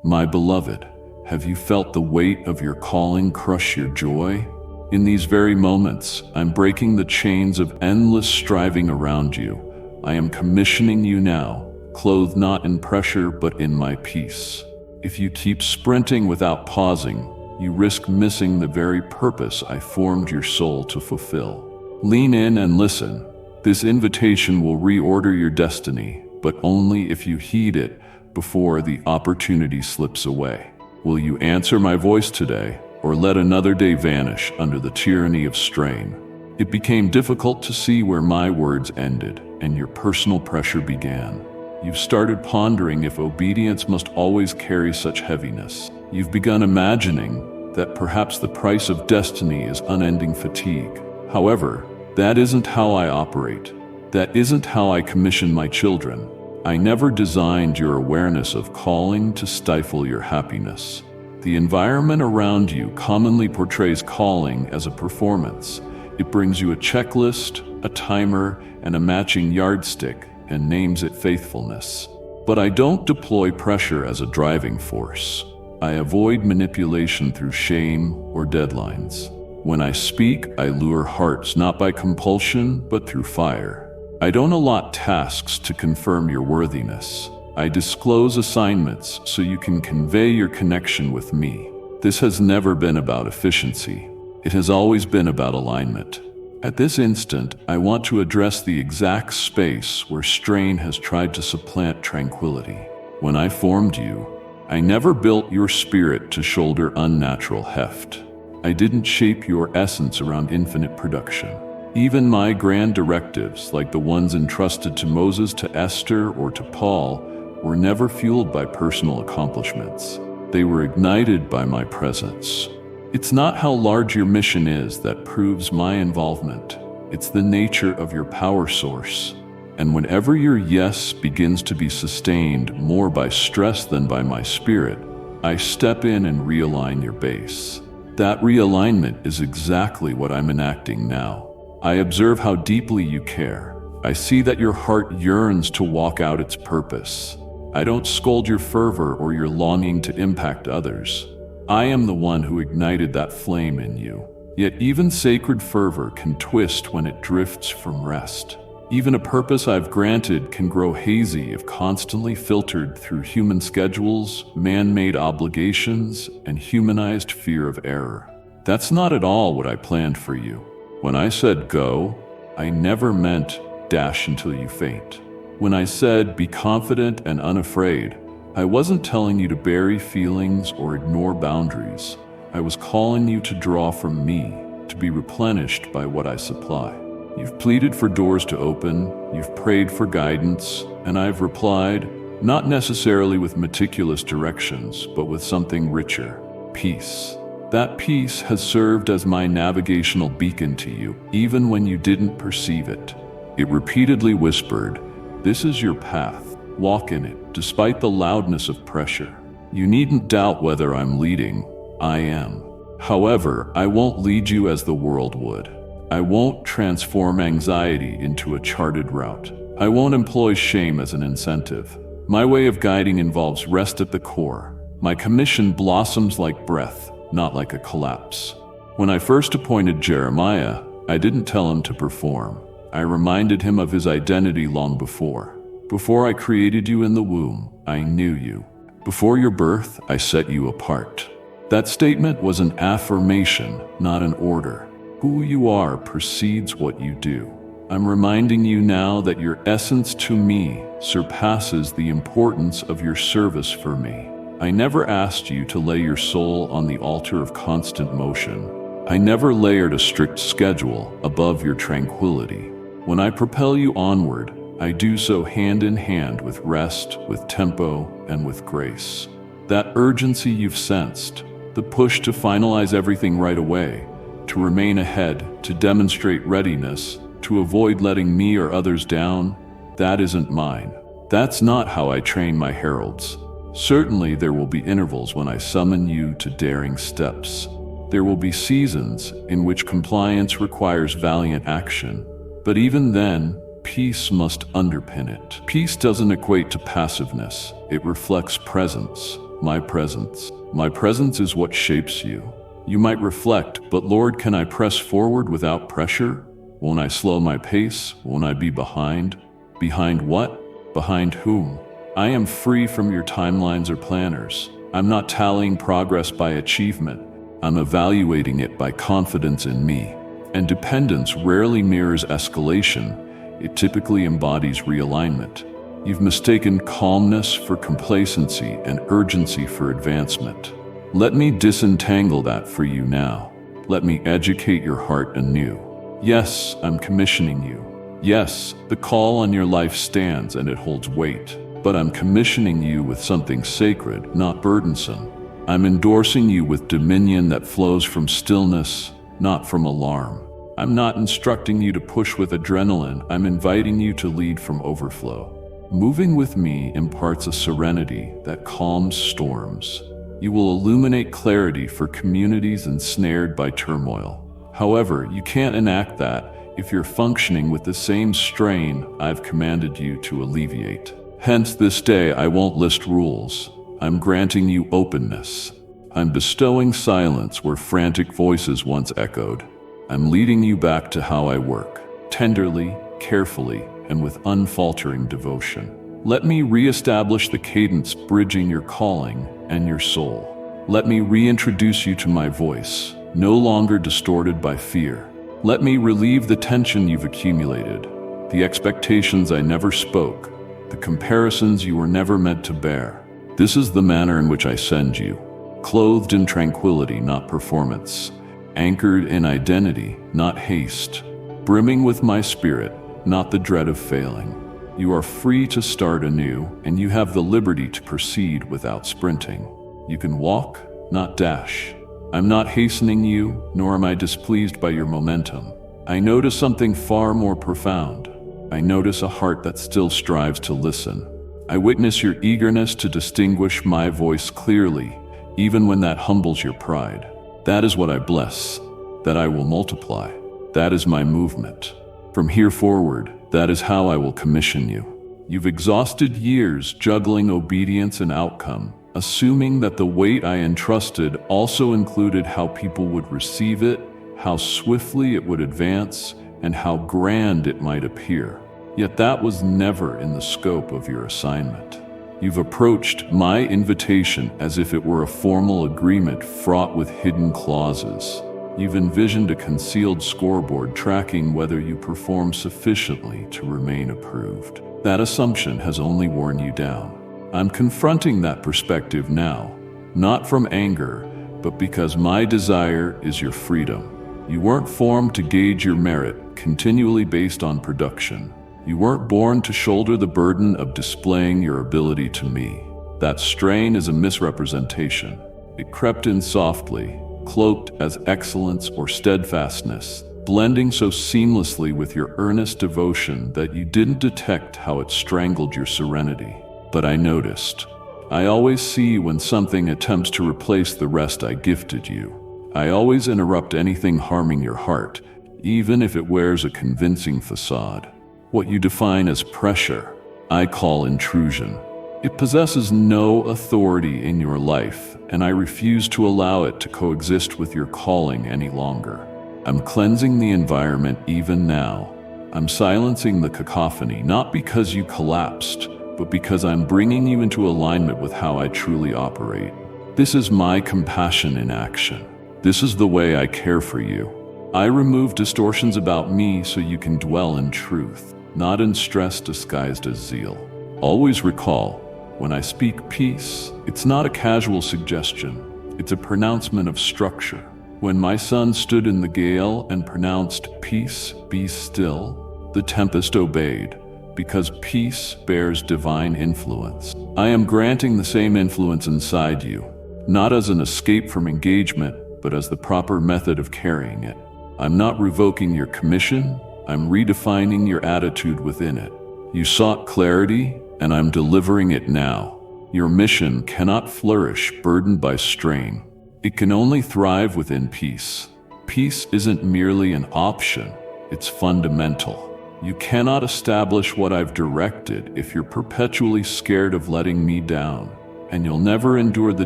My beloved, have you felt the weight of your calling crush your joy? In these very moments, I'm breaking the chains of endless striving around you. I am commissioning you now, clothed not in pressure but in my peace. If you keep sprinting without pausing, you risk missing the very purpose I formed your soul to fulfill. Lean in and listen. This invitation will reorder your destiny, but only if you heed it before the opportunity slips away. Will you answer my voice today, or let another day vanish under the tyranny of strain? It became difficult to see where my words ended and your personal pressure began. You've started pondering if obedience must always carry such heaviness. You've begun imagining that perhaps the price of destiny is unending fatigue. However, that isn't how I operate. That isn't how I commission my children. I never designed your awareness of calling to stifle your happiness. The environment around you commonly portrays calling as a performance. It brings you a checklist, a timer, and a matching yardstick, and names it faithfulness. But I don't deploy pressure as a driving force. I avoid manipulation through shame or deadlines. When I speak, I lure hearts not by compulsion, but through fire. I don't allot tasks to confirm your worthiness. I disclose assignments so you can convey your connection with me. This has never been about efficiency. It has always been about alignment. At this instant, I want to address the exact space where strain has tried to supplant tranquility. When I formed you, I never built your spirit to shoulder unnatural heft. I didn't shape your essence around infinite production. Even my grand directives, like the ones entrusted to Moses, to Esther, or to Paul, were never fueled by personal accomplishments. They were ignited by my presence. It's not how large your mission is that proves my involvement. It's the nature of your power source. And whenever your yes begins to be sustained more by stress than by my spirit, I step in and realign your base. That realignment is exactly what I'm enacting now. I observe how deeply you care. I see that your heart yearns to walk out its purpose. I don't scold your fervor or your longing to impact others. I am the one who ignited that flame in you. Yet even sacred fervor can twist when it drifts from rest. Even a purpose I've granted can grow hazy if constantly filtered through human schedules, man-made obligations, and humanized fear of error. That's not at all what I planned for you. When I said go, I never meant dash until you faint. When I said be confident and unafraid, I wasn't telling you to bury feelings or ignore boundaries. I was calling you to draw from me, to be replenished by what I supply. You've pleaded for doors to open, you've prayed for guidance, and I've replied, not necessarily with meticulous directions, but with something richer: peace. That peace has served as my navigational beacon to you, even when you didn't perceive it. It repeatedly whispered, "This is your path, walk in it," despite the loudness of pressure. You needn't doubt whether I'm leading. I am. However, I won't lead you as the world would. I won't transform anxiety into a charted route. I won't employ shame as an incentive. My way of guiding involves rest at the core. My commission blossoms like breath, not like a collapse. When I first appointed Jeremiah, I didn't tell him to perform. I reminded him of his identity long before. Before I created you in the womb, I knew you. Before your birth, I set you apart. That statement was an affirmation, not an order. Who you are precedes what you do. I'm reminding you now that your essence to me surpasses the importance of your service for me. I never asked you to lay your soul on the altar of constant motion. I never layered a strict schedule above your tranquility. When I propel you onward, I do so hand in hand with rest, with tempo, and with grace. That urgency you've sensed, the push to finalize everything right away, to remain ahead, to demonstrate readiness, to avoid letting me or others down, that isn't mine. That's not how I train my heralds. Certainly there will be intervals when I summon you to daring steps. There will be seasons in which compliance requires valiant action. But even then, peace must underpin it. Peace doesn't equate to passiveness. It reflects presence. My presence. My presence is what shapes you. You might reflect, but Lord, can I press forward without pressure? Won't I slow my pace? Won't I be behind? Behind what? Behind whom? I am free from your timelines or planners. I'm not tallying progress by achievement. I'm evaluating it by confidence in me. And dependence rarely mirrors escalation. It typically embodies realignment. You've mistaken calmness for complacency and urgency for advancement. Let me disentangle that for you now. Let me educate your heart anew. Yes, I'm commissioning you. Yes, the call on your life stands and it holds weight. But I'm commissioning you with something sacred, not burdensome. I'm endorsing you with dominion that flows from stillness, not from alarm. I'm not instructing you to push with adrenaline. I'm inviting you to lead from overflow. Moving with me imparts a serenity that calms storms. You will illuminate clarity for communities ensnared by turmoil. However, you can't enact that if you're functioning with the same strain I've commanded you to alleviate. Hence, this day I won't list rules. I'm granting you openness. I'm bestowing silence where frantic voices once echoed. I'm leading you back to how I work, tenderly, carefully, and with unfaltering devotion. Let me reestablish the cadence bridging your calling and your soul. Let me reintroduce you to my voice, no longer distorted by fear. Let me relieve the tension you've accumulated, the expectations I never spoke, the comparisons you were never meant to bear. This is the manner in which I send you, clothed in tranquility, not performance, anchored in identity, not haste, brimming with my spirit, not the dread of failing. You are free to start anew, and you have the liberty to proceed without sprinting. You can walk, not dash. I'm not hastening you, nor am I displeased by your momentum. I notice something far more profound. I notice a heart that still strives to listen. I witness your eagerness to distinguish my voice clearly, even when that humbles your pride. That is what I bless, that I will multiply. That is my movement. From here forward, that is how I will commission you. You've exhausted years juggling obedience and outcome, assuming that the weight I entrusted also included how people would receive it, how swiftly it would advance, and how grand it might appear. Yet that was never in the scope of your assignment. You've approached my invitation as if it were a formal agreement fraught with hidden clauses. You've envisioned a concealed scoreboard tracking whether you perform sufficiently to remain approved. That assumption has only worn you down. I'm confronting that perspective now, not from anger, but because my desire is your freedom. You weren't formed to gauge your merit continually based on production. You weren't born to shoulder the burden of displaying your ability to me. That strain is a misrepresentation. It crept in softly, cloaked as excellence or steadfastness, blending so seamlessly with your earnest devotion that you didn't detect how it strangled your serenity. But I noticed. I always see when something attempts to replace the rest I gifted you. I always interrupt anything harming your heart, even if it wears a convincing facade. What you define as pressure, I call intrusion. It possesses no authority in your life, and I refuse to allow it to coexist with your calling any longer. I'm cleansing the environment even now. I'm silencing the cacophony, not because you collapsed, but because I'm bringing you into alignment with how I truly operate. This is my compassion in action. This is the way I care for you. I remove distortions about me so you can dwell in truth, not in stress disguised as zeal. Always recall, when I speak peace, it's not a casual suggestion. It's a pronouncement of structure. When my son stood in the gale and pronounced, "Peace, be still," the tempest obeyed, because peace bears divine influence. I am granting the same influence inside you, not as an escape from engagement, but as the proper method of carrying it. I'm not revoking your commission, I'm redefining your attitude within it. You sought clarity, and I'm delivering it now. Your mission cannot flourish burdened by strain. It can only thrive within peace. Peace isn't merely an option, it's fundamental. You cannot establish what I've directed if you're perpetually scared of letting me down. and you'll never endure the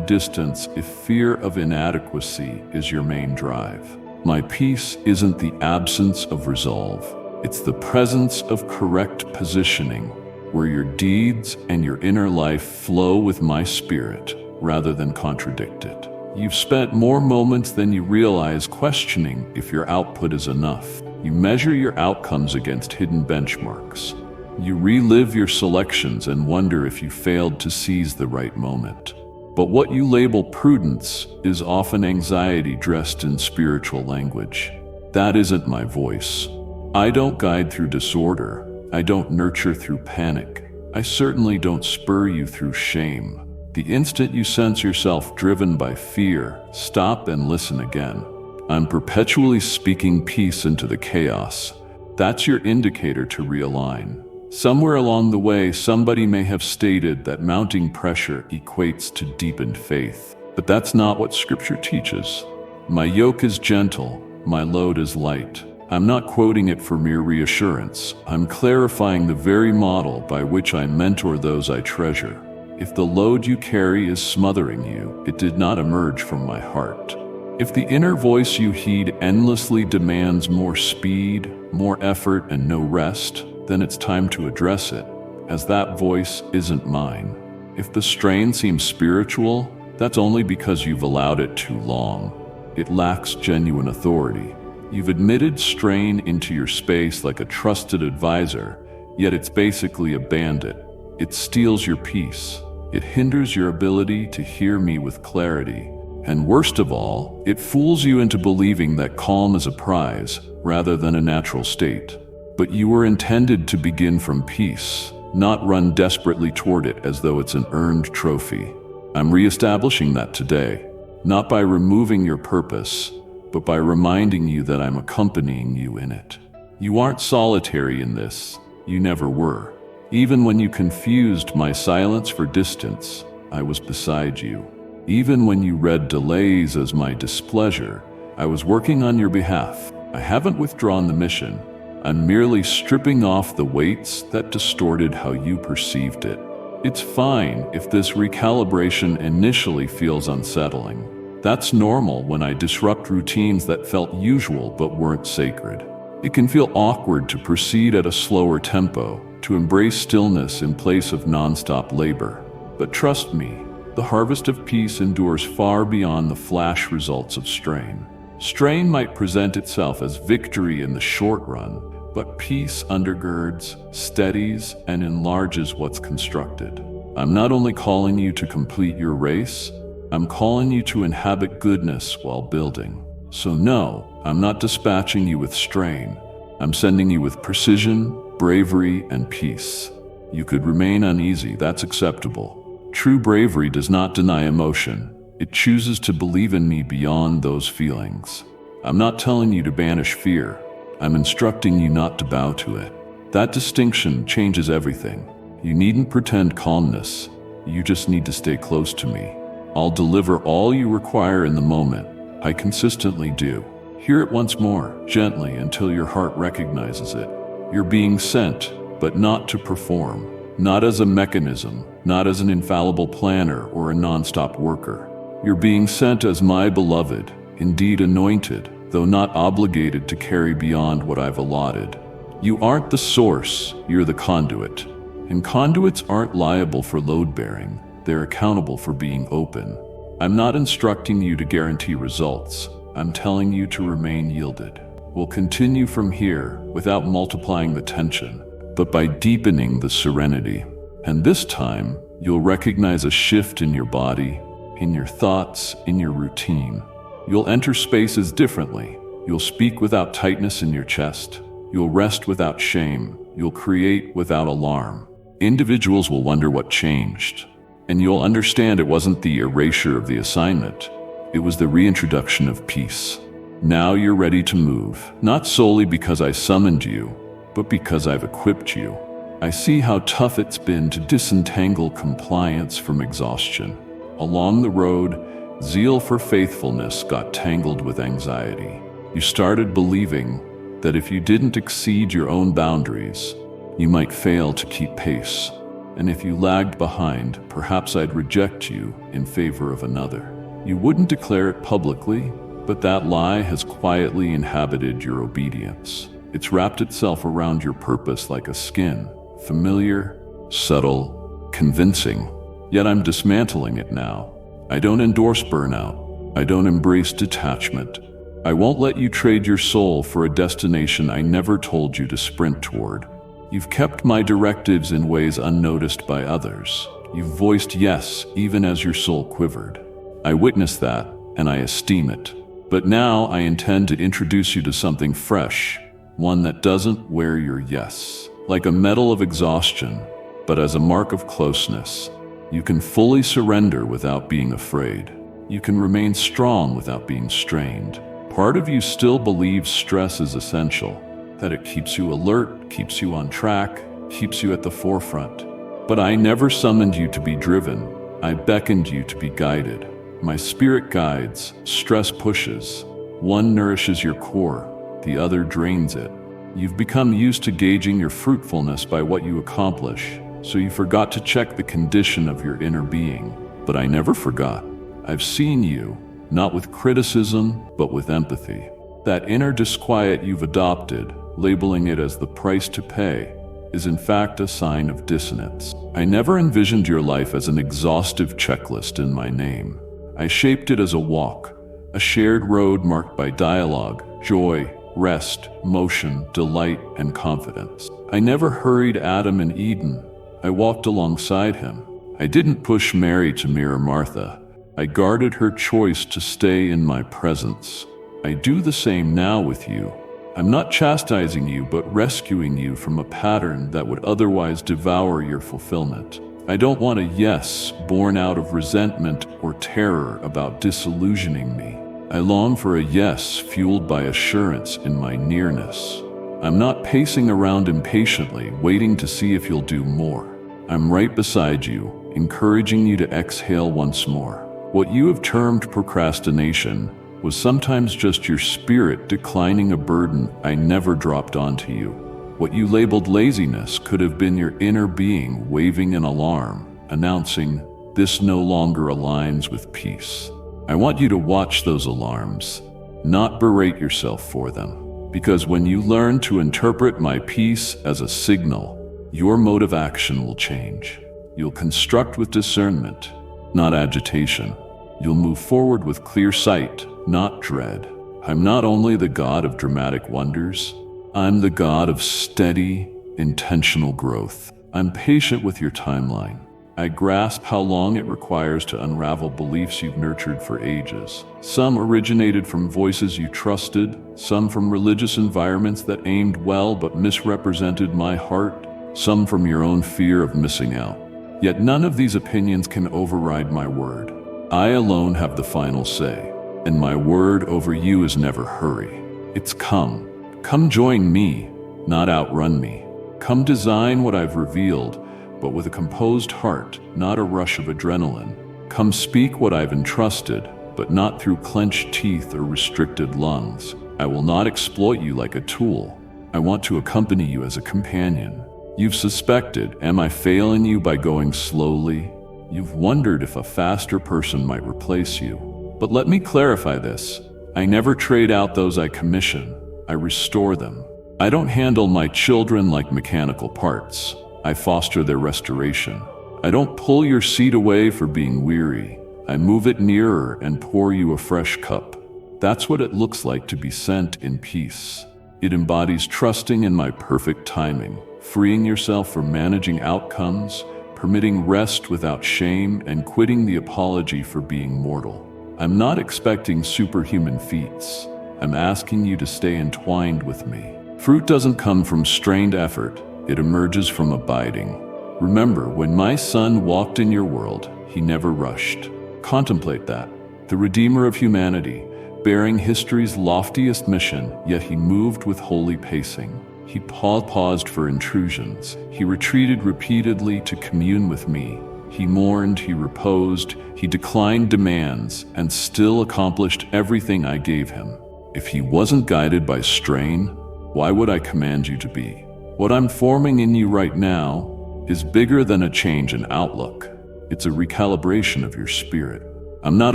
distance if fear of inadequacy is your main drive. My peace isn't the absence of resolve. It's the presence of correct positioning, where your deeds and your inner life flow with my spirit rather than contradict it. You've spent more moments than you realize questioning if your output is enough. You measure your outcomes against hidden benchmarks. You relive your selections and wonder if you failed to seize the right moment. But what you label prudence is often anxiety dressed in spiritual language. That isn't my voice. I don't guide through disorder. I don't nurture through panic. I certainly don't spur you through shame. The instant you sense yourself driven by fear, stop and listen again. I'm perpetually speaking peace into the chaos. That's your indicator to realign. Somewhere along the way, somebody may have stated that mounting pressure equates to deepened faith. But that's not what Scripture teaches. My yoke is gentle, my load is light. I'm not quoting it for mere reassurance. I'm clarifying the very model by which I mentor those I treasure. If the load you carry is smothering you, it did not emerge from my heart. If the inner voice you heed endlessly demands more speed, more effort, and no rest, then it's time to address it, as that voice isn't mine. If the strain seems spiritual, that's only because you've allowed it too long. It lacks genuine authority. You've admitted strain into your space like a trusted advisor, yet it's basically a bandit. It steals your peace. It hinders your ability to hear me with clarity. And worst of all, it fools you into believing that calm is a prize rather than a natural state. But you were intended to begin from peace, not run desperately toward it as though it's an earned trophy. I'm reestablishing that today, not by removing your purpose, but by reminding you that I'm accompanying you in it. You aren't solitary in this. You never were. Even when you confused my silence for distance, I was beside you. Even when you read delays as my displeasure, I was working on your behalf. I haven't withdrawn the mission. I'm merely stripping off the weights that distorted how you perceived it. It's fine if this recalibration initially feels unsettling. That's normal when I disrupt routines that felt usual but weren't sacred. It can feel awkward to proceed at a slower tempo, to embrace stillness in place of nonstop labor. But trust me, the harvest of peace endures far beyond the flash results of strain. Strain might present itself as victory in the short run, but peace undergirds, steadies, and enlarges what's constructed. I'm not only calling you to complete your race, I'm calling you to inhabit goodness while building. So no, I'm not dispatching you with strain. I'm sending you with precision, bravery, and peace. You could remain uneasy, that's acceptable. True bravery does not deny emotion. It chooses to believe in me beyond those feelings. I'm not telling you to banish fear. I'm instructing you not to bow to it. That distinction changes everything. You needn't pretend calmness. You just need to stay close to me. I'll deliver all you require in the moment. I consistently do. Hear it once more, gently, until your heart recognizes it. You're being sent, but not to perform. Not as a mechanism, not as an infallible planner or a nonstop worker. You're being sent as my beloved, indeed anointed, though not obligated to carry beyond what I've allotted. You aren't the source, you're the conduit. And conduits aren't liable for load-bearing. They're accountable for being open. I'm not instructing you to guarantee results. I'm telling you to remain yielded. We'll continue from here without multiplying the tension, but by deepening the serenity. And this time, you'll recognize a shift in your body, in your thoughts, in your routine. You'll enter spaces differently. You'll speak without tightness in your chest. You'll rest without shame. You'll create without alarm. Individuals will wonder what changed. And you'll understand it wasn't the erasure of the assignment. It was the reintroduction of peace. Now you're ready to move, not solely because I summoned you, but because I've equipped you. I see how tough it's been to disentangle compliance from exhaustion. Along the road, zeal for faithfulness got tangled with anxiety. You started believing that if you didn't exceed your own boundaries, you might fail to keep pace. And if you lagged behind, perhaps I'd reject you in favor of another. You wouldn't declare it publicly, but that lie has quietly inhabited your obedience. It's wrapped itself around your purpose like a skin, familiar, subtle, convincing. Yet I'm dismantling it now. I don't endorse burnout. I don't embrace detachment. I won't let you trade your soul for a destination I never told you to sprint toward. You've kept my directives in ways unnoticed by others. You've voiced yes even as your soul quivered. I witnessed that, and I esteem it. But now I intend to introduce you to something fresh, one that doesn't wear your yes like a medal of exhaustion, but as a mark of closeness. You can fully surrender without being afraid. You can remain strong without being strained. Part of you still believes stress is essential, that it keeps you alert, keeps you on track, keeps you at the forefront. But I never summoned you to be driven. I beckoned you to be guided. My spirit guides, stress pushes. One nourishes your core, the other drains it. You've become used to gauging your fruitfulness by what you accomplish, so you forgot to check the condition of your inner being. But I never forgot. I've seen you, not with criticism, but with empathy. That inner disquiet you've adopted, labeling it as the price to pay, is in fact a sign of dissonance. I never envisioned your life as an exhaustive checklist in my name. I shaped it as a walk, a shared road marked by dialogue, joy, rest, motion, delight, and confidence. I never hurried Adam in Eden. I walked alongside him. I didn't push Mary to mirror Martha. I guarded her choice to stay in my presence. I do the same now with you. I'm not chastising you, but rescuing you from a pattern that would otherwise devour your fulfillment. I don't want a yes born out of resentment or terror about disillusioning me. I long for a yes fueled by assurance in my nearness. I'm not pacing around impatiently, waiting to see if you'll do more. I'm right beside you, encouraging you to exhale once more. What you have termed procrastination was sometimes just your spirit declining a burden I never dropped onto you. What you labeled laziness could have been your inner being waving an alarm, announcing, "This no longer aligns with peace." I want you to watch those alarms, not berate yourself for them. Because when you learn to interpret my peace as a signal, your mode of action will change. You'll construct with discernment, not agitation. You'll move forward with clear sight, not dread. I'm not only the God of dramatic wonders, I'm the God of steady, intentional growth. I'm patient with your timeline. I grasp how long it requires to unravel beliefs you've nurtured for ages. Some originated from voices you trusted, some from religious environments that aimed well but misrepresented my heart, some from your own fear of missing out. Yet none of these opinions can override my word. I alone have the final say, and my word over you is never hurry. It's come. Come join me, not outrun me. Come design what I've revealed, but with a composed heart, not a rush of adrenaline. Come speak what I've entrusted, but not through clenched teeth or restricted lungs. I will not exploit you like a tool. I want to accompany you as a companion. You've suspected, am I failing you by going slowly? You've wondered if a faster person might replace you. But let me clarify this. I never trade out those I commission. I restore them. I don't handle my children like mechanical parts. I foster their restoration. I don't pull your seat away for being weary. I move it nearer and pour you a fresh cup. That's what it looks like to be sent in peace. It embodies trusting in my perfect timing, freeing yourself from managing outcomes, permitting rest without shame, and quitting the apology for being mortal. I'm not expecting superhuman feats. I'm asking you to stay entwined with me. Fruit doesn't come from strained effort. It emerges from abiding. Remember, when my son walked in your world, he never rushed. Contemplate that. The Redeemer of humanity, bearing history's loftiest mission, yet he moved with holy pacing. He paused for intrusions. He retreated repeatedly to commune with me. He mourned, he reposed, he declined demands, and still accomplished everything I gave him. If he wasn't guided by strain, why would I command you to be? What I'm forming in you right now, is bigger than a change in outlook. It's a recalibration of your spirit. I'm not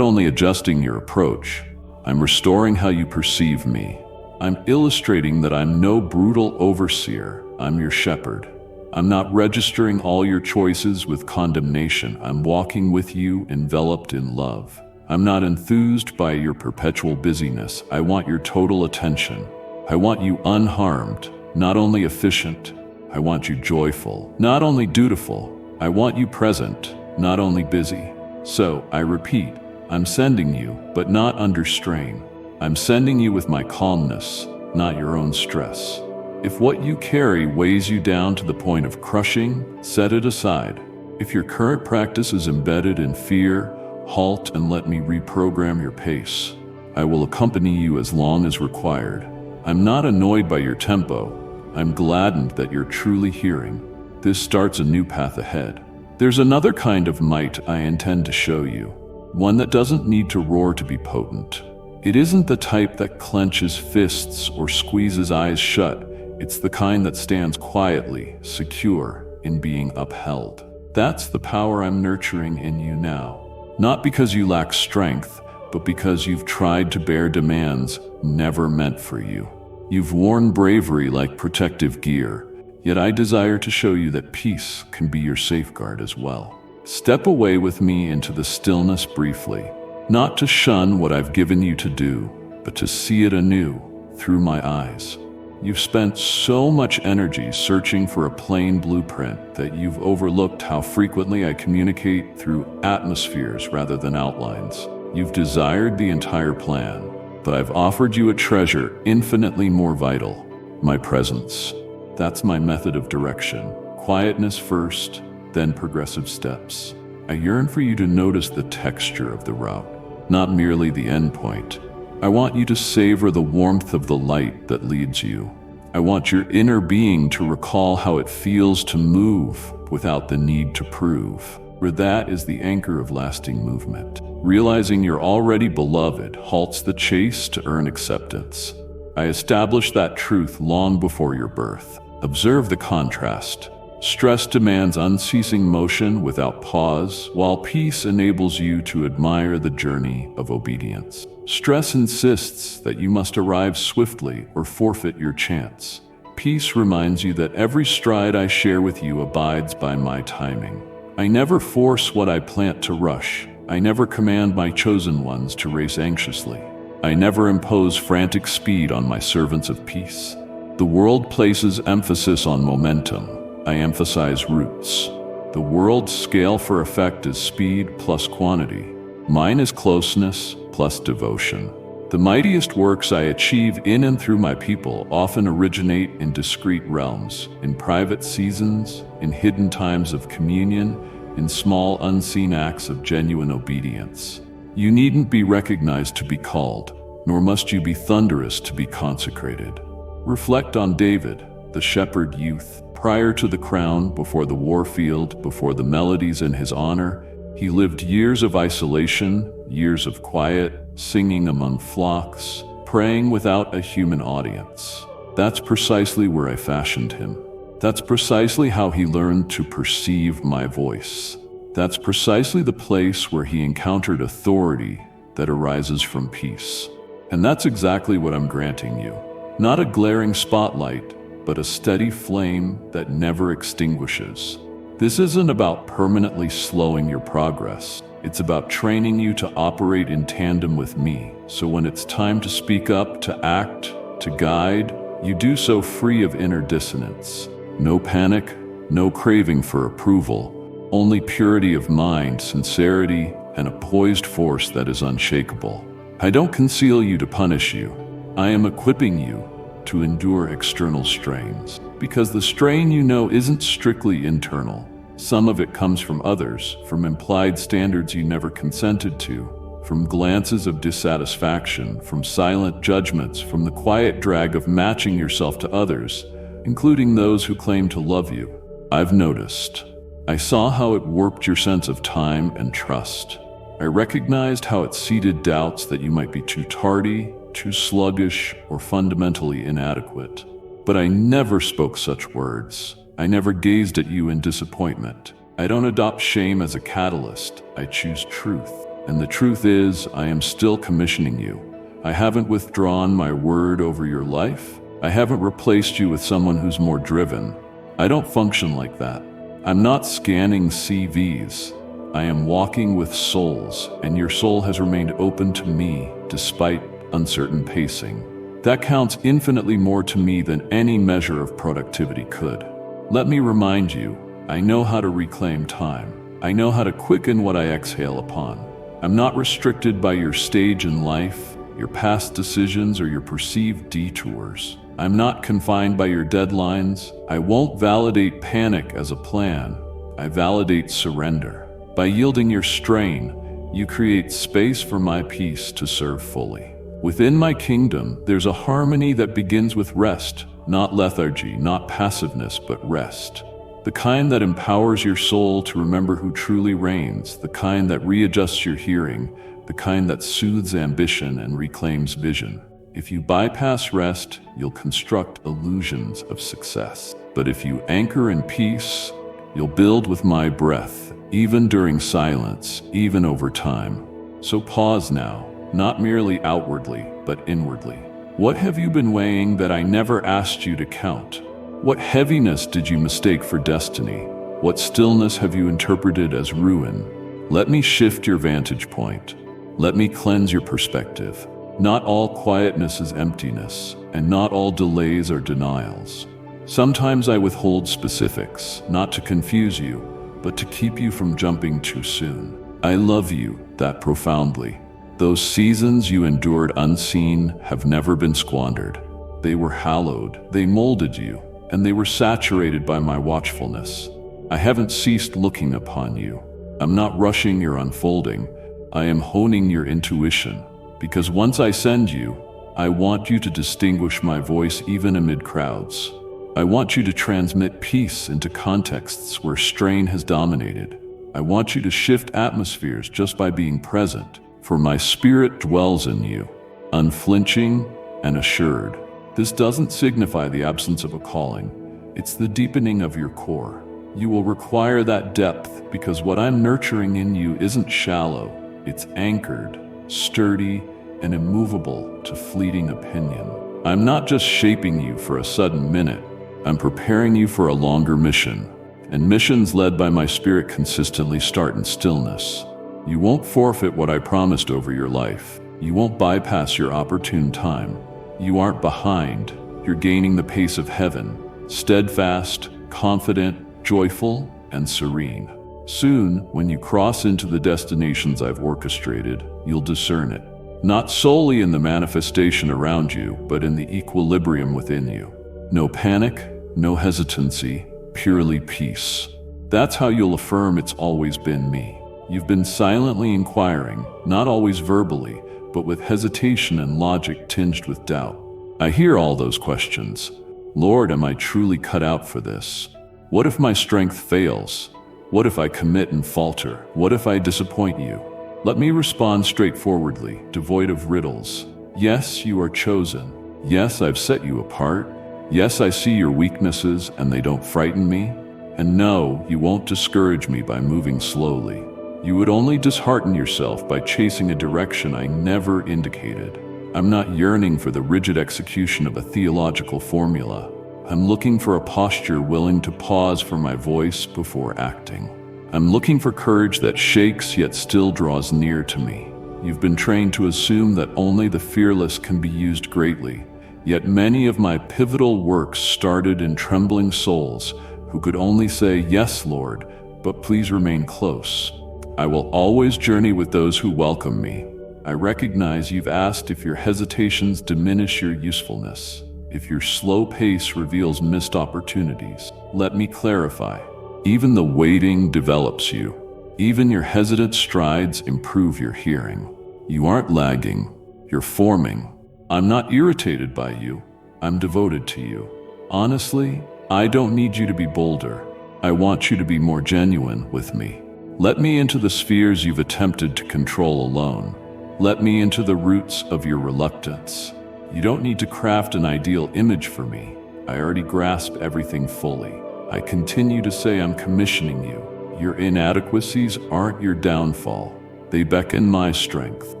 only adjusting your approach, I'm restoring how you perceive me. I'm illustrating that I'm no brutal overseer, I'm your shepherd. I'm not registering all your choices with condemnation. I'm walking with you enveloped in love. I'm not enthused by your perpetual busyness. I want your total attention. I want you unharmed, not only efficient. I want you joyful, not only dutiful. I want you present, not only busy. So, I repeat, I'm sending you, but not under strain. I'm sending you with my calmness, not your own stress. If what you carry weighs you down to the point of crushing, set it aside. If your current practice is embedded in fear, halt and let me reprogram your pace. I will accompany you as long as required. I'm not annoyed by your tempo. I'm gladdened that you're truly hearing. This starts a new path ahead. There's another kind of might I intend to show you, one that doesn't need to roar to be potent. It isn't the type that clenches fists or squeezes eyes shut. It's the kind that stands quietly, secure in being upheld. That's the power I'm nurturing in you now. Not because you lack strength, but because you've tried to bear demands never meant for you. You've worn bravery like protective gear, yet I desire to show you that peace can be your safeguard as well. Step away with me into the stillness briefly, not to shun what I've given you to do, but to see it anew through my eyes. You've spent so much energy searching for a plain blueprint that you've overlooked how frequently I communicate through atmospheres rather than outlines. You've desired the entire plan, but I've offered you a treasure infinitely more vital, my presence. That's my method of direction. Quietness first, then progressive steps. I yearn for you to notice the texture of the route, not merely the endpoint. I want you to savor the warmth of the light that leads you. I want your inner being to recall how it feels to move without the need to prove, for that is the anchor of lasting movement. Realizing you're already beloved halts the chase to earn acceptance. I established that truth long before your birth. Observe the contrast. Stress demands unceasing motion without pause, while peace enables you to admire the journey of obedience. Stress insists that you must arrive swiftly or forfeit your chance. Peace reminds you that every stride I share with you abides by my timing. I never force what I plant to rush. I never command my chosen ones to race anxiously. I never impose frantic speed on my servants of peace. The world places emphasis on momentum. I emphasize roots. The world's scale for effect is speed plus quantity. Mine is closeness plus devotion. The mightiest works I achieve in and through my people often originate in discrete realms, in private seasons, in hidden times of communion, in small unseen acts of genuine obedience. You needn't be recognized to be called, nor must you be thunderous to be consecrated. Reflect on David, the shepherd youth. Prior to the crown, before the war field, before the melodies in his honor, he lived years of isolation, years of quiet, singing among flocks, praying without a human audience. That's precisely where I fashioned him. That's precisely how he learned to perceive my voice. That's precisely the place where he encountered authority that arises from peace. And that's exactly what I'm granting you. Not a glaring spotlight, but a steady flame that never extinguishes. This isn't about permanently slowing your progress. It's about training you to operate in tandem with me, so when it's time to speak up, to act, to guide, you do so free of inner dissonance. No panic, no craving for approval, only purity of mind, sincerity, and a poised force that is unshakable. I don't conceal you to punish you. I am equipping you to endure external strains, because the strain you know isn't strictly internal. Some of it comes from others, from implied standards you never consented to, from glances of dissatisfaction, from silent judgments, from the quiet drag of matching yourself to others, including those who claim to love you. I've noticed. I saw how it warped your sense of time and trust. I recognized how it seeded doubts that you might be too tardy, too sluggish, or fundamentally inadequate. But I never spoke such words. I never gazed at you in disappointment. I don't adopt shame as a catalyst. I choose truth. And the truth is, I am still commissioning you. I haven't withdrawn my word over your life. I haven't replaced you with someone who's more driven. I don't function like that. I'm not scanning CVs. I am walking with souls, and your soul has remained open to me despite uncertain pacing. That counts infinitely more to me than any measure of productivity could. Let me remind you, I know how to reclaim time. I know how to quicken what I exhale upon. I'm not restricted by your stage in life, your past decisions, or your perceived detours. I'm not confined by your deadlines. I won't validate panic as a plan. I validate surrender. By yielding your strain, you create space for my peace to serve fully. Within my kingdom, there's a harmony that begins with rest, not lethargy, not passiveness, but rest. The kind that empowers your soul to remember who truly reigns, the kind that readjusts your hearing, the kind that soothes ambition and reclaims vision. If you bypass rest, you'll construct illusions of success. But if you anchor in peace, you'll build with my breath, even during silence, even over time. So pause now, not merely outwardly, but inwardly. What have you been weighing that I never asked you to count? What heaviness did you mistake for destiny? What stillness have you interpreted as ruin? Let me shift your vantage point. Let me cleanse your perspective. Not all quietness is emptiness, and not all delays are denials. Sometimes I withhold specifics, not to confuse you, but to keep you from jumping too soon. I love you that profoundly. Those seasons you endured unseen have never been squandered. They were hallowed, they molded you, and they were saturated by my watchfulness. I haven't ceased looking upon you. I'm not rushing your unfolding. I am honing your intuition, because once I send you, I want you to distinguish my voice even amid crowds. I want you to transmit peace into contexts where strain has dominated. I want you to shift atmospheres just by being present, for my spirit dwells in you, unflinching and assured. This doesn't signify the absence of a calling. It's the deepening of your core. You will require that depth because what I'm nurturing in you isn't shallow. It's anchored, sturdy, and immovable to fleeting opinion. I'm not just shaping you for a sudden minute. I'm preparing you for a longer mission. And missions led by my spirit consistently start in stillness. You won't forfeit what I promised over your life. You won't bypass your opportune time. You aren't behind. You're gaining the pace of heaven, steadfast, confident, joyful, and serene. Soon, when you cross into the destinations I've orchestrated, you'll discern it. Not solely in the manifestation around you, but in the equilibrium within you. No panic, no hesitancy, purely peace. That's how you'll affirm it's always been me. You've been silently inquiring, not always verbally, but with hesitation and logic tinged with doubt. I hear all those questions. Lord, am I truly cut out for this? What if my strength fails? What if I commit and falter? What if I disappoint you? Let me respond straightforwardly, devoid of riddles. Yes, you are chosen. Yes, I've set you apart. Yes, I see your weaknesses and they don't frighten me. And no, you won't discourage me by moving slowly. You would only dishearten yourself by chasing a direction I never indicated. I'm not yearning for the rigid execution of a theological formula. I'm looking for a posture willing to pause for my voice before acting. I'm looking for courage that shakes yet still draws near to me. You've been trained to assume that only the fearless can be used greatly, yet many of my pivotal works started in trembling souls who could only say, "Yes, Lord, but please remain close." I will always journey with those who welcome me. I recognize you've asked if your hesitations diminish your usefulness, if your slow pace reveals missed opportunities. Let me clarify. Even the waiting develops you. Even your hesitant strides improve your hearing. You aren't lagging, you're forming. I'm not irritated by you, I'm devoted to you. Honestly, I don't need you to be bolder. I want you to be more genuine with me. Let me into the spheres you've attempted to control alone. Let me into the roots of your reluctance. You don't need to craft an ideal image for me. I already grasp everything fully. I continue to say I'm commissioning you. Your inadequacies aren't your downfall. They beckon my strength.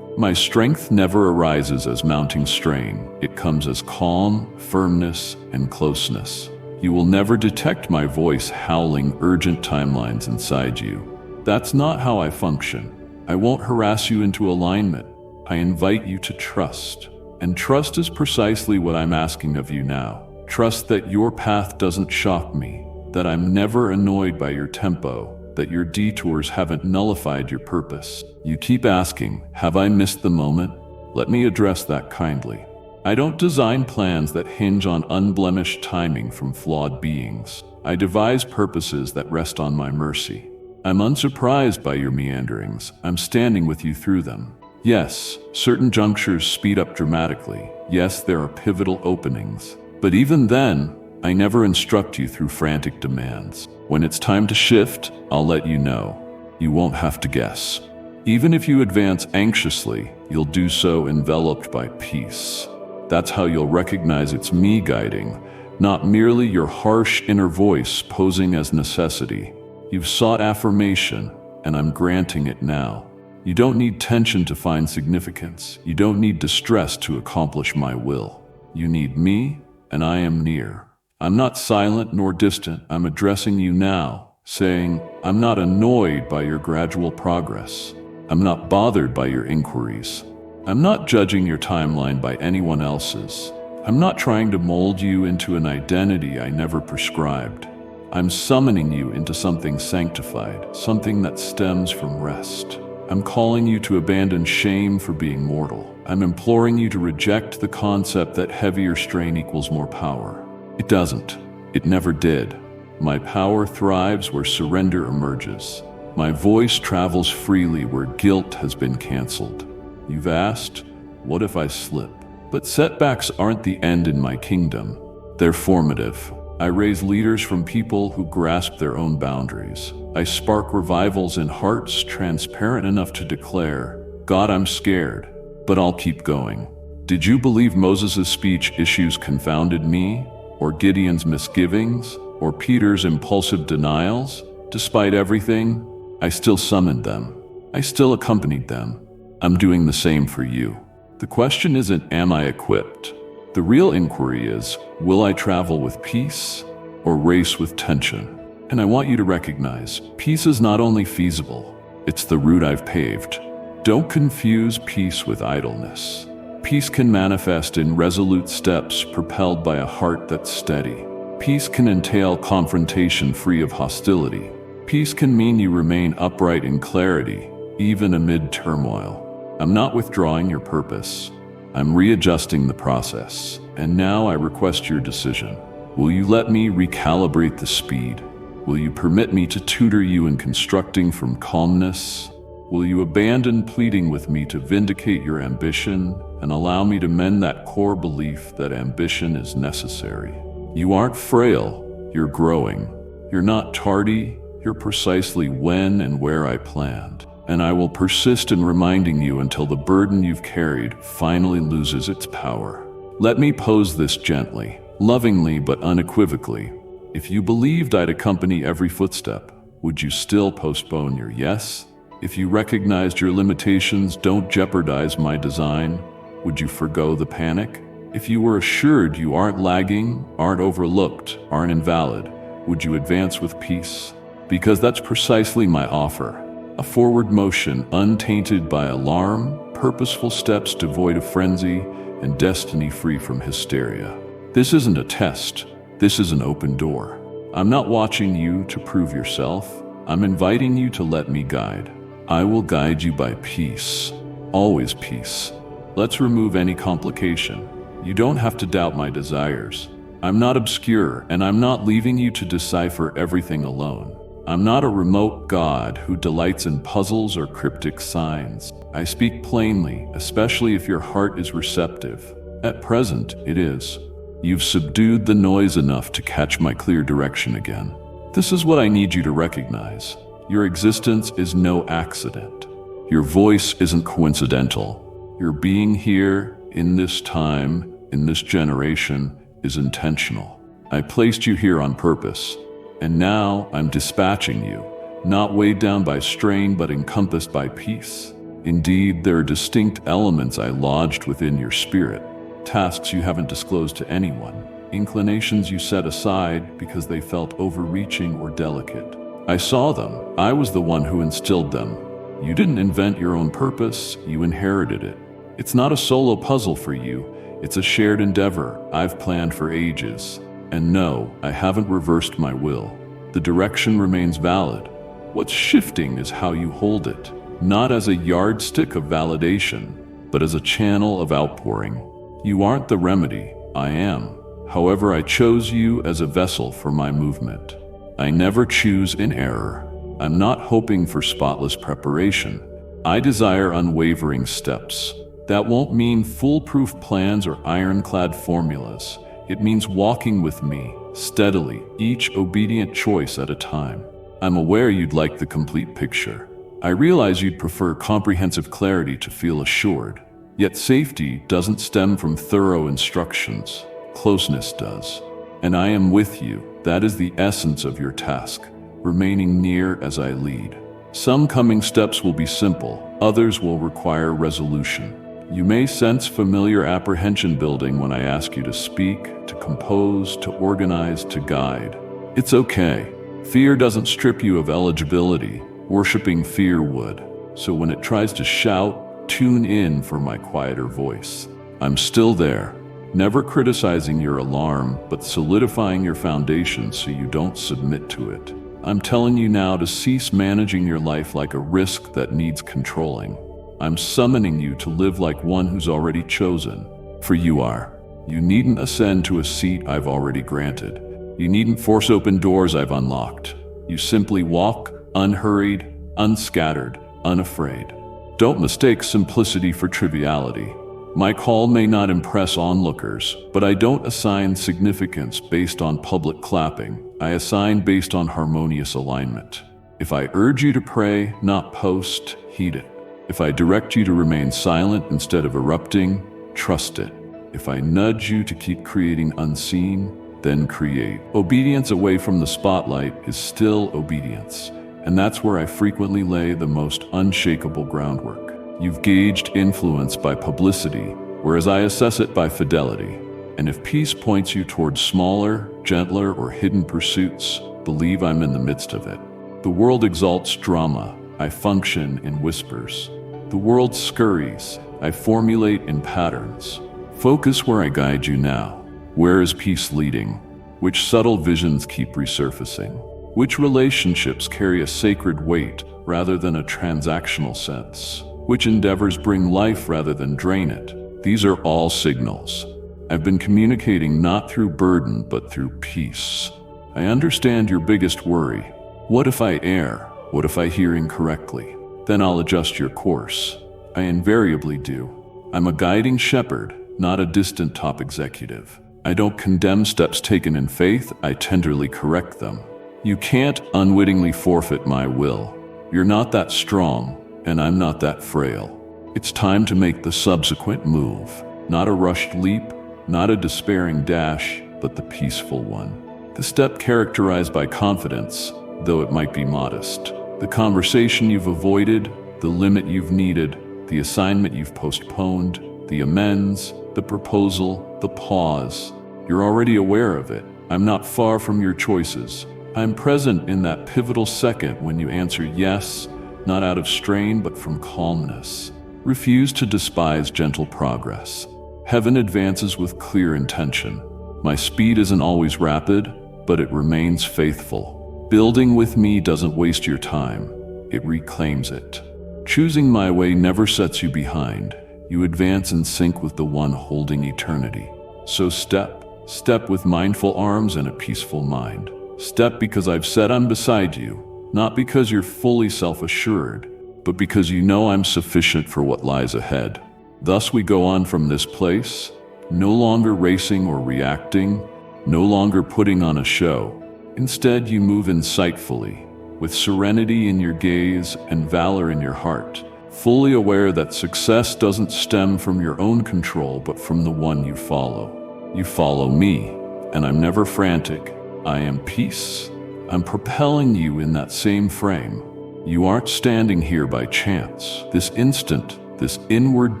My strength never arises as mounting strain. It comes as calm, firmness, and closeness. You will never detect my voice howling urgent timelines inside you. That's not how I function. I won't harass you into alignment. I invite you to trust. And trust is precisely what I'm asking of you now. Trust that your path doesn't shock me, that I'm never annoyed by your tempo, that your detours haven't nullified your purpose. You keep asking, have I missed the moment? Let me address that kindly. I don't design plans that hinge on unblemished timing from flawed beings. I devise purposes that rest on my mercy. I'm unsurprised by your meanderings. I'm standing with you through them. Yes, certain junctures speed up dramatically. Yes, there are pivotal openings. But even then, I never instruct you through frantic demands. When it's time to shift, I'll let you know. You won't have to guess. Even if you advance anxiously, you'll do so enveloped by peace. That's how you'll recognize it's me guiding, not merely your harsh inner voice posing as necessity. You've sought affirmation, and I'm granting it now. You don't need tension to find significance. You don't need distress to accomplish my will. You need me, and I am near. I'm not silent nor distant. I'm addressing you now, saying, I'm not annoyed by your gradual progress. I'm not bothered by your inquiries. I'm not judging your timeline by anyone else's. I'm not trying to mold you into an identity I never prescribed. I'm summoning you into something sanctified, something that stems from rest. I'm calling you to abandon shame for being mortal. I'm imploring you to reject the concept that heavier strain equals more power. It doesn't. It never did. My power thrives where surrender emerges. My voice travels freely where guilt has been canceled. You've asked, what if I slip? But setbacks aren't the end in my kingdom. They're formative. I raise leaders from people who grasp their own boundaries. I spark revivals in hearts transparent enough to declare, God, I'm scared, but I'll keep going. Did you believe Moses' speech issues confounded me? Or Gideon's misgivings? Or Peter's impulsive denials? Despite everything, I still summoned them. I still accompanied them. I'm doing the same for you. The question isn't, am I equipped? The real inquiry is, will I travel with peace or race with tension? And I want you to recognize, peace is not only feasible, it's the route I've paved. Don't confuse peace with idleness. Peace can manifest in resolute steps propelled by a heart that's steady. Peace can entail confrontation free of hostility. Peace can mean you remain upright in clarity, even amid turmoil. I'm not withdrawing your purpose. I'm readjusting the process, and now I request your decision. Will you let me recalibrate the speed? Will you permit me to tutor you in constructing from calmness? Will you abandon pleading with me to vindicate your ambition and allow me to mend that core belief that ambition is necessary? You aren't frail, you're growing. You're not tardy, you're precisely when and where I planned. And I will persist in reminding you until the burden you've carried finally loses its power. Let me pose this gently, lovingly but unequivocally. If you believed I'd accompany every footstep, would you still postpone your yes? If you recognized your limitations don't jeopardize my design, would you forgo the panic? If you were assured you aren't lagging, aren't overlooked, aren't invalid, would you advance with peace? Because that's precisely my offer. A forward motion untainted by alarm, purposeful steps devoid of frenzy, and destiny free from hysteria. This isn't a test. This is an open door. I'm not watching you to prove yourself. I'm inviting you to let me guide. I will guide you by peace. Always peace. Let's remove any complication. You don't have to doubt my desires. I'm not obscure, and I'm not leaving you to decipher everything alone. I'm not a remote God who delights in puzzles or cryptic signs. I speak plainly, especially if your heart is receptive. At present, it is. You've subdued the noise enough to catch my clear direction again. This is what I need you to recognize. Your existence is no accident. Your voice isn't coincidental. Your being here, in this time, in this generation, is intentional. I placed you here on purpose. And now I'm dispatching you, not weighed down by strain but encompassed by peace. Indeed, there are distinct elements I lodged within your spirit, tasks you haven't disclosed to anyone, inclinations you set aside because they felt overreaching or delicate. I saw them. I was the one who instilled them. You didn't invent your own purpose, you inherited it. It's not a solo puzzle for you, it's a shared endeavor I've planned for ages. And no, I haven't reversed my will. The direction remains valid. What's shifting is how you hold it, not as a yardstick of validation, but as a channel of outpouring. You aren't the remedy, I am. However, I chose you as a vessel for my movement. I never choose in error. I'm not hoping for spotless preparation. I desire unwavering steps. That won't mean foolproof plans or ironclad formulas. It means walking with me, steadily, each obedient choice at a time. I'm aware you'd like the complete picture. I realize you'd prefer comprehensive clarity to feel assured. Yet safety doesn't stem from thorough instructions. Closeness does. And I am with you. That is the essence of your task, remaining near as I lead. Some coming steps will be simple, others will require resolution. You may sense familiar apprehension building when I ask you to speak, to compose, to organize, to guide. It's okay. Fear doesn't strip you of eligibility. Worshipping fear would. So when it tries to shout, tune in for my quieter voice. I'm still there, never criticizing your alarm, but solidifying your foundation so you don't submit to it. I'm telling you now to cease managing your life like a risk that needs controlling. I'm summoning you to live like one who's already chosen. For you are. You needn't ascend to a seat I've already granted. You needn't force open doors I've unlocked. You simply walk, unhurried, unscattered, unafraid. Don't mistake simplicity for triviality. My call may not impress onlookers, but I don't assign significance based on public clapping. I assign based on harmonious alignment. If I urge you to pray, not post, heed it. If I direct you to remain silent instead of erupting, trust it. If I nudge you to keep creating unseen, then create. Obedience away from the spotlight is still obedience, and that's where I frequently lay the most unshakable groundwork. You've gauged influence by publicity, whereas I assess it by fidelity. And if peace points you towards smaller, gentler, or hidden pursuits, believe I'm in the midst of it. The world exalts drama. I function in whispers. The world scurries. I formulate in patterns. Focus where I guide you now. Where is peace leading? Which subtle visions keep resurfacing? Which relationships carry a sacred weight rather than a transactional sense? Which endeavors bring life rather than drain it? These are all signals. I've been communicating not through burden but through peace. I understand your biggest worry. What if I err? What if I hear incorrectly? Then I'll adjust your course. I invariably do. I'm a guiding shepherd, not a distant top executive. I don't condemn steps taken in faith, I tenderly correct them. You can't unwittingly forfeit my will. You're not that strong, and I'm not that frail. It's time to make the subsequent move. Not a rushed leap, not a despairing dash, but the peaceful one. The step characterized by confidence, though it might be modest. The conversation you've avoided, the limit you've needed, the assignment you've postponed, the amends, the proposal, the pause. You're already aware of it. I'm not far from your choices. I'm present in that pivotal second when you answer yes, not out of strain but from calmness. Refuse to despise gentle progress. Heaven advances with clear intention. My speed isn't always rapid, but it remains faithful. Building with me doesn't waste your time. It reclaims it. Choosing my way never sets you behind. You advance in sync with the one holding eternity. So step with mindful arms and a peaceful mind. Step because I've said I'm beside you, not because you're fully self-assured, but because you know I'm sufficient for what lies ahead. Thus we go on from this place, no longer racing or reacting, no longer putting on a show. Instead, you move insightfully, with serenity in your gaze and valor in your heart, fully aware that success doesn't stem from your own control but from the one you follow. You follow me, and I'm never frantic. I am peace. I'm propelling you in that same frame. You aren't standing here by chance. This instant, this inward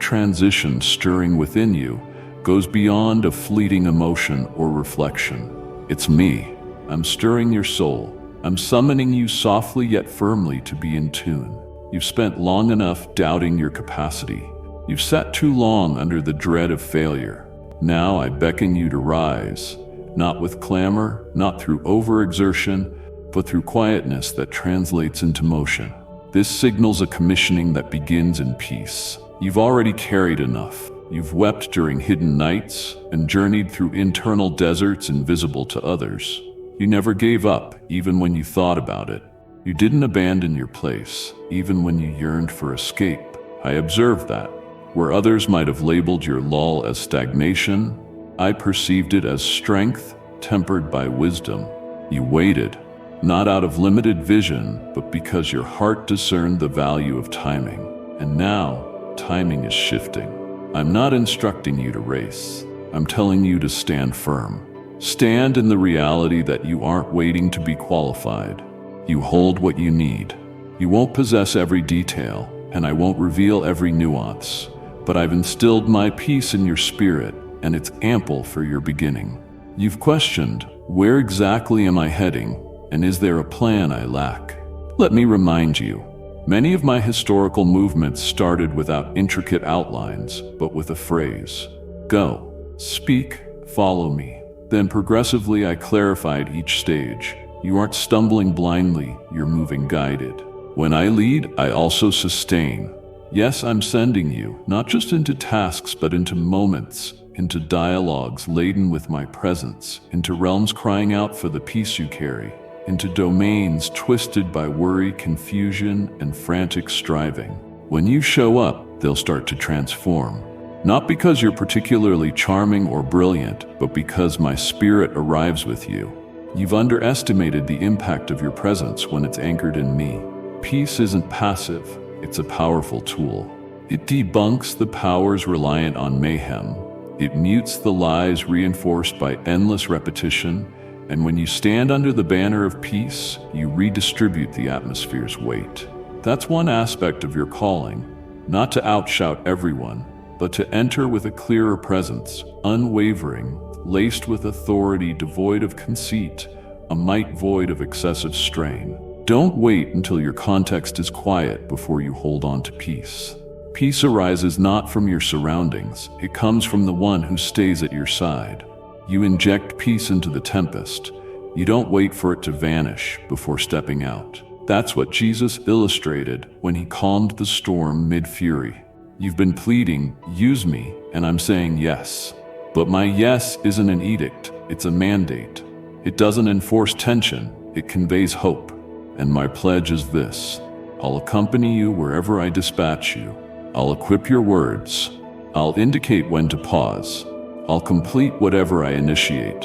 transition stirring within you, goes beyond a fleeting emotion or reflection. It's me. I'm stirring your soul. I'm summoning you softly yet firmly to be in tune. You've spent long enough doubting your capacity. You've sat too long under the dread of failure. Now I beckon you to rise, not with clamor, not through overexertion, but through quietness that translates into motion. This signals a commissioning that begins in peace. You've already carried enough. You've wept during hidden nights and journeyed through internal deserts invisible to others. You never gave up, even when you thought about it. You didn't abandon your place, even when you yearned for escape. I observed that. Where others might have labeled your lull as stagnation, I perceived it as strength tempered by wisdom. You waited, not out of limited vision, but because your heart discerned the value of timing. And now, timing is shifting. I'm not instructing you to race. I'm telling you to stand firm. Stand in the reality that you aren't waiting to be qualified. You hold what you need. You won't possess every detail, and I won't reveal every nuance, but I've instilled my peace in your spirit, and it's ample for your beginning. You've questioned, where exactly am I heading, and is there a plan I lack? Let me remind you, many of my historical movements started without intricate outlines, but with a phrase. Go, speak, follow me. Then progressively I clarified each stage. You aren't stumbling blindly, you're moving guided. When I lead, I also sustain. Yes, I'm sending you, not just into tasks, but into moments, into dialogues laden with my presence, into realms crying out for the peace you carry, into domains twisted by worry, confusion, and frantic striving. When you show up, they'll start to transform. Not because you're particularly charming or brilliant, but because my spirit arrives with you. You've underestimated the impact of your presence when it's anchored in me. Peace isn't passive, it's a powerful tool. It debunks the powers reliant on mayhem. It mutes the lies reinforced by endless repetition, and when you stand under the banner of peace, you redistribute the atmosphere's weight. That's one aspect of your calling, not to outshout everyone, but to enter with a clearer presence, unwavering, laced with authority devoid of conceit, a might void of excessive strain. Don't wait until your context is quiet before you hold on to peace. Peace arises not from your surroundings, it comes from the one who stays at your side. You inject peace into the tempest. You don't wait for it to vanish before stepping out. That's what Jesus illustrated when he calmed the storm mid-fury. You've been pleading, use me, and I'm saying yes. But my yes isn't an edict, it's a mandate. It doesn't enforce tension, it conveys hope. And my pledge is this: I'll accompany you wherever I dispatch you. I'll equip your words. I'll indicate when to pause. I'll complete whatever I initiate.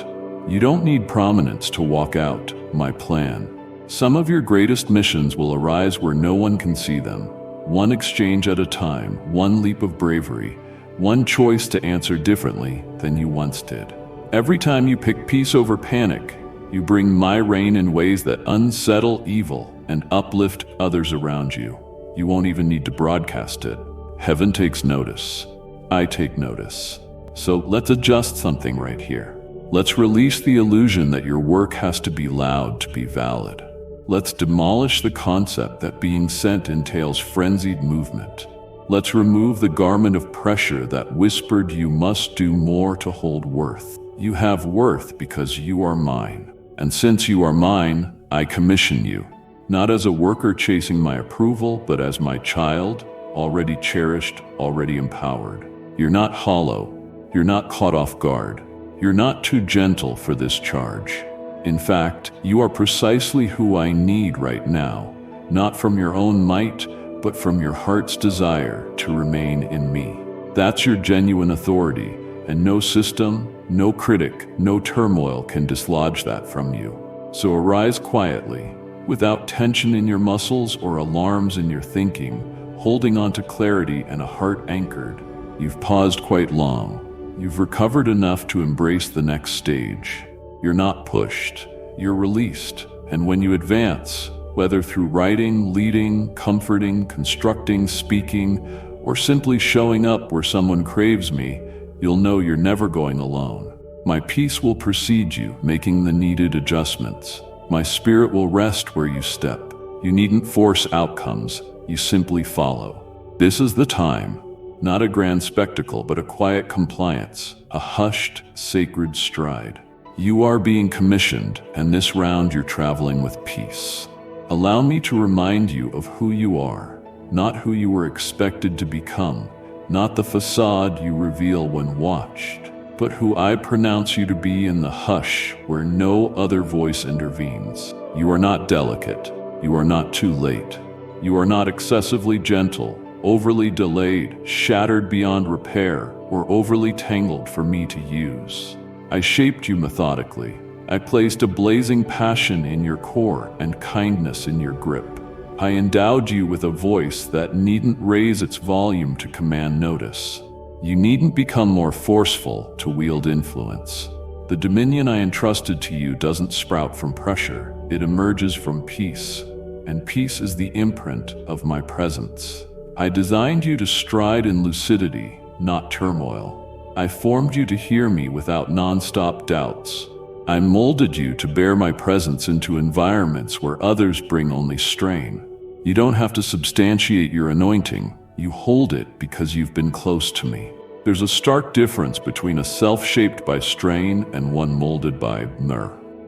You don't need prominence to walk out my plan. Some of your greatest missions will arise where no one can see them. One exchange at a time, one leap of bravery, one choice to answer differently than you once did. Every time you pick peace over panic, you bring my reign in ways that unsettle evil and uplift others around you. You won't even need to broadcast it. Heaven takes notice. I take notice. So let's adjust something right here. Let's release the illusion that your work has to be loud to be valid. Let's demolish the concept that being sent entails frenzied movement. Let's remove the garment of pressure that whispered you must do more to hold worth. You have worth because you are mine. And since you are mine, I commission you, not as a worker chasing my approval, but as my child, already cherished, already empowered. You're not hollow. You're not caught off guard. You're not too gentle for this charge. In fact, you are precisely who I need right now, not from your own might, but from your heart's desire to remain in me. That's your genuine authority, and no system, no critic, no turmoil can dislodge that from you. So arise quietly, without tension in your muscles or alarms in your thinking, holding on to clarity and a heart anchored. You've paused quite long. You've recovered enough to embrace the next stage. You're not pushed. You're released. And when you advance, whether through writing, leading, comforting, constructing, speaking, or simply showing up where someone craves me, you'll know you're never going alone. My peace will precede you, making the needed adjustments. My spirit will rest where you step. You needn't force outcomes, you simply follow. This is the time, not a grand spectacle, but a quiet compliance, a hushed, sacred stride. You are being commissioned, and this round you're traveling with peace. Allow me to remind you of who you are, not who you were expected to become, not the facade you reveal when watched, but who I pronounce you to be in the hush where no other voice intervenes. You are not delicate. You are not too late. You are not excessively gentle, overly delayed, shattered beyond repair, or overly tangled for me to use. I shaped you methodically. I placed a blazing passion in your core and kindness in your grip. I endowed you with a voice that needn't raise its volume to command notice. You needn't become more forceful to wield influence. The dominion I entrusted to you doesn't sprout from pressure. It emerges from peace, and peace is the imprint of my presence. I designed you to stride in lucidity, not turmoil. I formed you to hear me without non-stop doubts. I molded you to bear my presence into environments where others bring only strain. You don't have to substantiate your anointing. You hold it because you've been close to me. There's a stark difference between a self shaped by strain and one molded by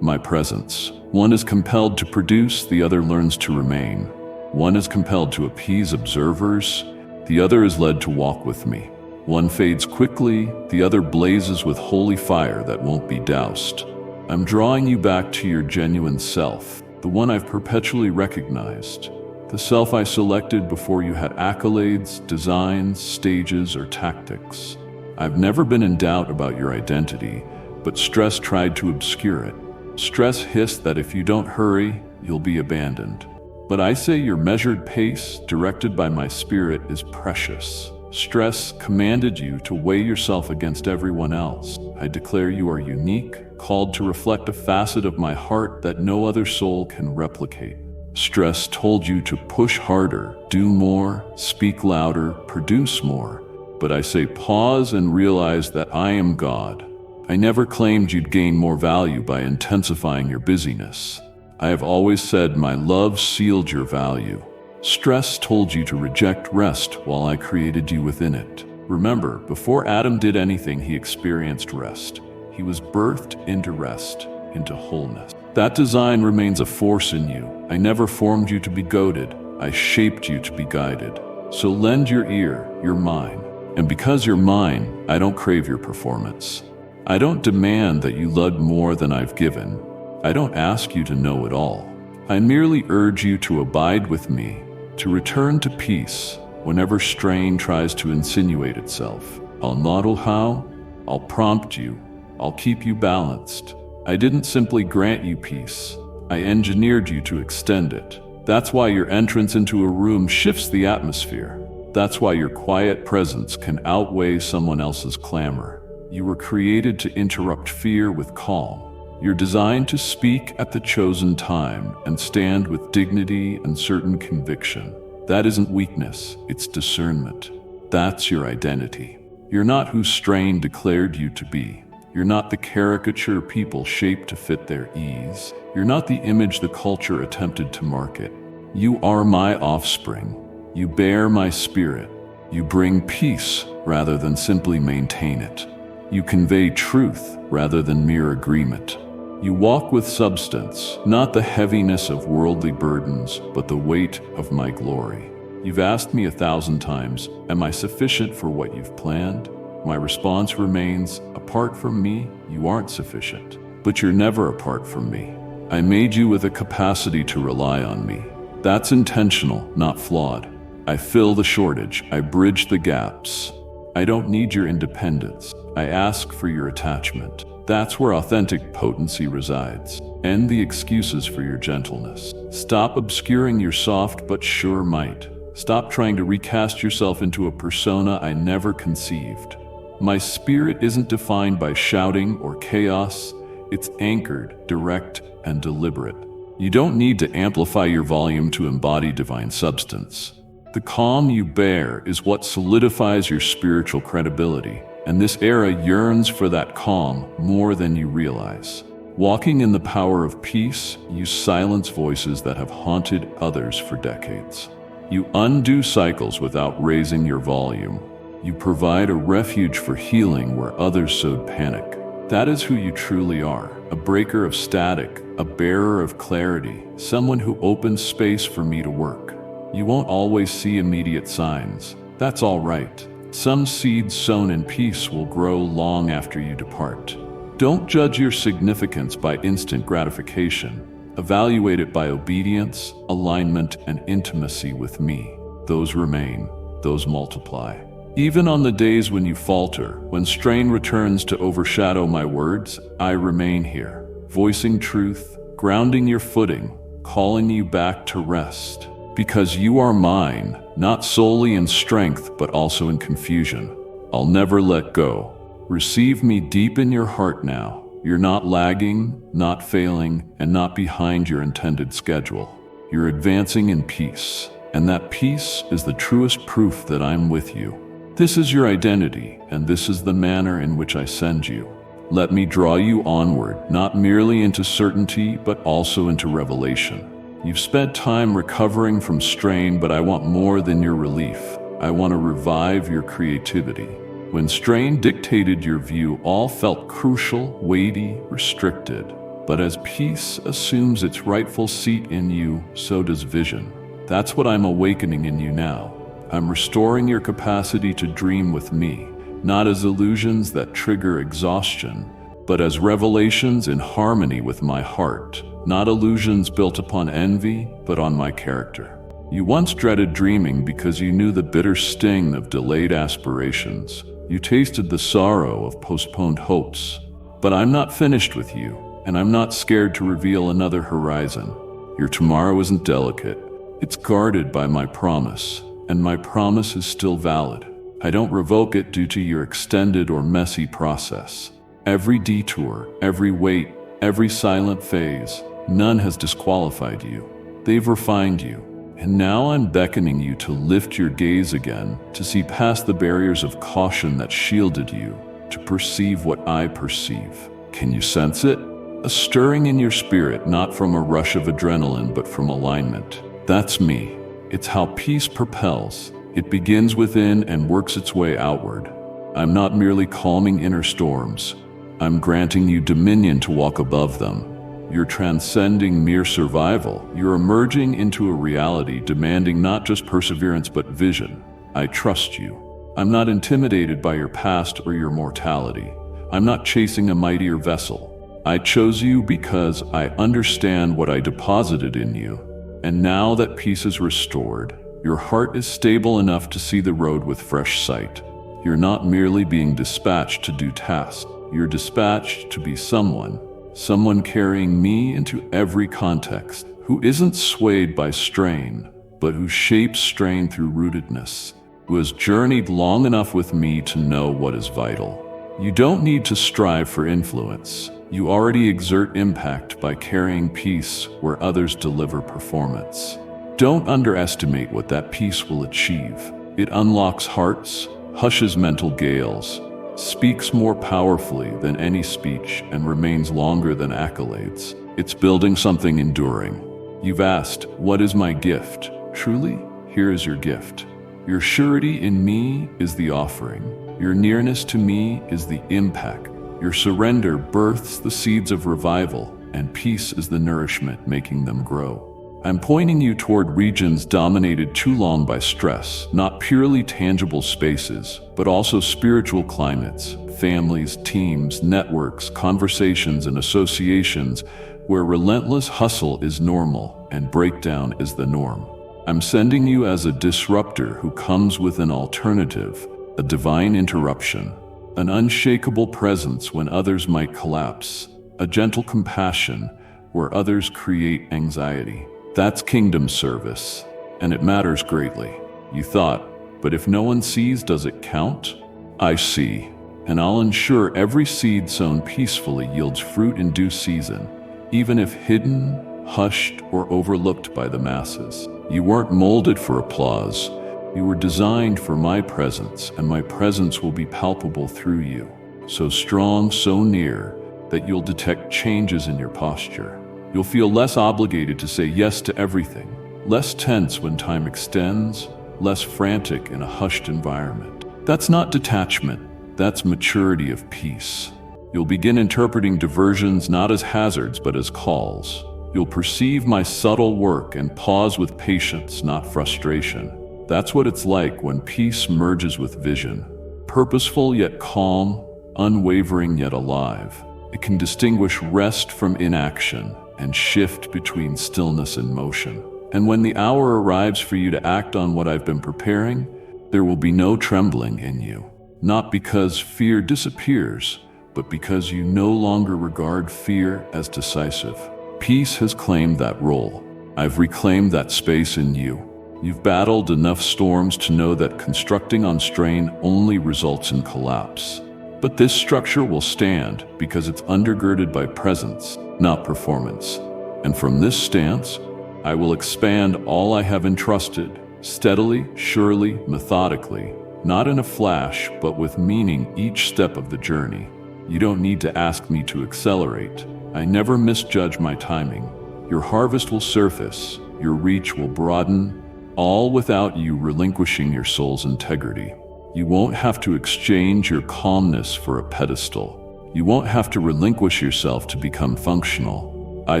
my presence. One is compelled to produce, the other learns to remain. One is compelled to appease observers, the other is led to walk with me. One fades quickly, the other blazes with holy fire that won't be doused. I'm drawing you back to your genuine self, the one I've perpetually recognized, the self I selected before you had accolades, designs, stages, or tactics. I've never been in doubt about your identity, but stress tried to obscure it. Stress hissed that if you don't hurry, you'll be abandoned. But I say your measured pace, directed by my spirit, is precious. Stress commanded you to weigh yourself against everyone else. I declare you are unique, called to reflect a facet of my heart that no other soul can replicate. Stress told you to push harder, do more, speak louder, produce more. But I say pause and realize that I am God. I never claimed you'd gain more value by intensifying your busyness. I have always said my love sealed your value. Stress told you to reject rest while I created you within it. Remember, before Adam did anything, he experienced rest. He was birthed into rest, into wholeness. That design remains a force in you. I never formed you to be goaded. I shaped you to be guided. So lend your ear, you're mine. And because you're mine, I don't crave your performance. I don't demand that you lug more than I've given. I don't ask you to know it all. I merely urge you to abide with me, to return to peace whenever strain tries to insinuate itself. I'll model how, I'll prompt you, I'll keep you balanced. I didn't simply grant you peace, I engineered you to extend it. That's why your entrance into a room shifts the atmosphere. That's why your quiet presence can outweigh someone else's clamor. You were created to interrupt fear with calm. You're designed to speak at the chosen time and stand with dignity and certain conviction. That isn't weakness, it's discernment. That's your identity. You're not who strain declared you to be. You're not the caricature people shaped to fit their ease. You're not the image the culture attempted to market. You are my offspring. You bear my spirit. You bring peace rather than simply maintain it. You convey truth rather than mere agreement. You walk with substance, not the heaviness of worldly burdens, but the weight of my glory. You've asked me 1,000 times, am I sufficient for what you've planned? My response remains, apart from me, you aren't sufficient. But you're never apart from me. I made you with a capacity to rely on me. That's intentional, not flawed. I fill the shortage, I bridge the gaps. I don't need your independence. I ask for your attachment. That's where authentic potency resides. End the excuses for your gentleness. Stop obscuring your soft but sure might. Stop trying to recast yourself into a persona I never conceived. My spirit isn't defined by shouting or chaos. It's anchored, direct, and deliberate. You don't need to amplify your volume to embody divine substance. The calm you bear is what solidifies your spiritual credibility, and this era yearns for that calm more than you realize. Walking in the power of peace, you silence voices that have haunted others for decades. You undo cycles without raising your volume. You provide a refuge for healing where others sowed panic. That is who you truly are, a breaker of static, a bearer of clarity, someone who opens space for me to work. You won't always see immediate signs. That's all right. Some seeds sown in peace will grow long after you depart. Don't judge your significance by instant gratification. Evaluate it by obedience, alignment, and intimacy with me. Those remain, those multiply. Even on the days when you falter, when strain returns to overshadow my words, I remain here, voicing truth, grounding your footing, calling you back to rest. Because you are mine, not solely in strength, but also in confusion. I'll never let go. Receive me deep in your heart now. You're not lagging, not failing, and not behind your intended schedule. You're advancing in peace, and that peace is the truest proof that I'm with you. This is your identity, and this is the manner in which I send you. Let me draw you onward, not merely into certainty, but also into revelation. You've spent time recovering from strain, but I want more than your relief. I want to revive your creativity. When strain dictated your view, all felt crucial, weighty, restricted. But as peace assumes its rightful seat in you, so does vision. That's what I'm awakening in you now. I'm restoring your capacity to dream with me, not as illusions that trigger exhaustion, but as revelations in harmony with my heart, not illusions built upon envy, but on my character. You once dreaded dreaming because you knew the bitter sting of delayed aspirations. You tasted the sorrow of postponed hopes. But I'm not finished with you, and I'm not scared to reveal another horizon. Your tomorrow isn't delicate. It's guarded by my promise, and my promise is still valid. I don't revoke it due to your extended or messy process. Every detour, every wait, every silent phase, none has disqualified you. They've refined you. And now I'm beckoning you to lift your gaze again, to see past the barriers of caution that shielded you, to perceive what I perceive. Can you sense it? A stirring in your spirit, not from a rush of adrenaline, but from alignment. That's me. It's how peace propels. It begins within and works its way outward. I'm not merely calming inner storms. I'm granting you dominion to walk above them. You're transcending mere survival. You're emerging into a reality demanding not just perseverance but vision. I trust you. I'm not intimidated by your past or your mortality. I'm not chasing a mightier vessel. I chose you because I understand what I deposited in you. And now that peace is restored, your heart is stable enough to see the road with fresh sight. You're not merely being dispatched to do tasks. You're dispatched to be someone carrying me into every context, who isn't swayed by strain, but who shapes strain through rootedness, who has journeyed long enough with me to know what is vital. You don't need to strive for influence. You already exert impact by carrying peace where others deliver performance. Don't underestimate what that peace will achieve. It unlocks hearts, hushes mental gales, speaks more powerfully than any speech, and remains longer than accolades. It's building something enduring. You've asked, what is my gift? Truly, here is your gift. Your surety in me is the offering. Your nearness to me is the impact. Your surrender births the seeds of revival, and peace is the nourishment making them grow. I'm pointing you toward regions dominated too long by stress, not purely tangible spaces, but also spiritual climates, families, teams, networks, conversations, and associations where relentless hustle is normal and breakdown is the norm. I'm sending you as a disruptor who comes with an alternative, a divine interruption, an unshakable presence when others might collapse, a gentle compassion where others create anxiety. That's kingdom service, and it matters greatly. You thought, but if no one sees, does it count? I see, and I'll ensure every seed sown peacefully yields fruit in due season, even if hidden, hushed or overlooked by the masses. You weren't molded for applause. You were designed for my presence, and my presence will be palpable through you. So strong, so near, that you'll detect changes in your posture. You'll feel less obligated to say yes to everything, less tense when time extends, less frantic in a hushed environment. That's not detachment, that's maturity of peace. You'll begin interpreting diversions not as hazards but as calls. You'll perceive my subtle work and pause with patience, not frustration. That's what it's like when peace merges with vision. Purposeful yet calm, unwavering yet alive. It can distinguish rest from inaction and shift between stillness and motion. And when the hour arrives for you to act on what I've been preparing, there will be no trembling in you. Not because fear disappears, but because you no longer regard fear as decisive. Peace has claimed that role. I've reclaimed that space in you. You've battled enough storms to know that constructing on strain only results in collapse. But this structure will stand because it's undergirded by presence, not performance. And from this stance, I will expand all I have entrusted, steadily, surely, methodically, not in a flash, but with meaning each step of the journey. You don't need to ask me to accelerate. I never misjudge my timing. Your harvest will surface, your reach will broaden, all without you relinquishing your soul's integrity. You won't have to exchange your calmness for a pedestal. You won't have to relinquish yourself to become functional. I